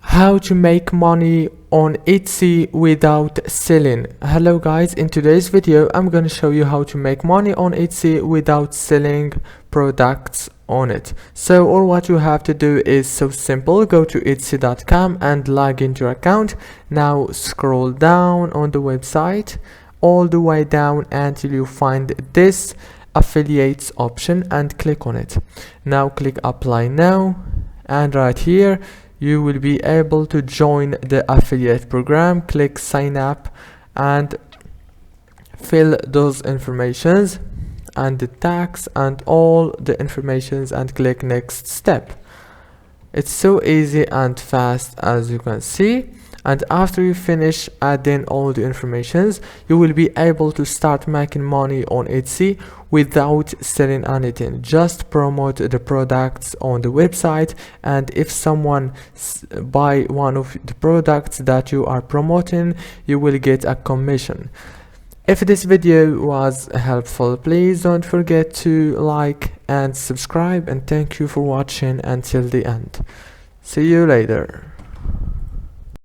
How to make money on Etsy without selling. Hello guys, in today's video I'm going to show you how to make money on Etsy without selling products on it. So all what you have to do is so simple. Go to etsy.com and log into your account. Now scroll down on the website all the way down until you find this affiliates option and click on it. Now click apply now, and right here you will be able to join the affiliate program. Click sign up and fill those informations and the tax and all the informations and click next step. It's so easy and fast, as you can see. And after you finish adding all the informations, you will be able to start making money on Etsy without selling anything. Just promote the products on the website, and if someone buy one of the products that you are promoting, you will get a commission. If this video was helpful, please don't forget to like and subscribe, and thank you for watching until the end. See you later.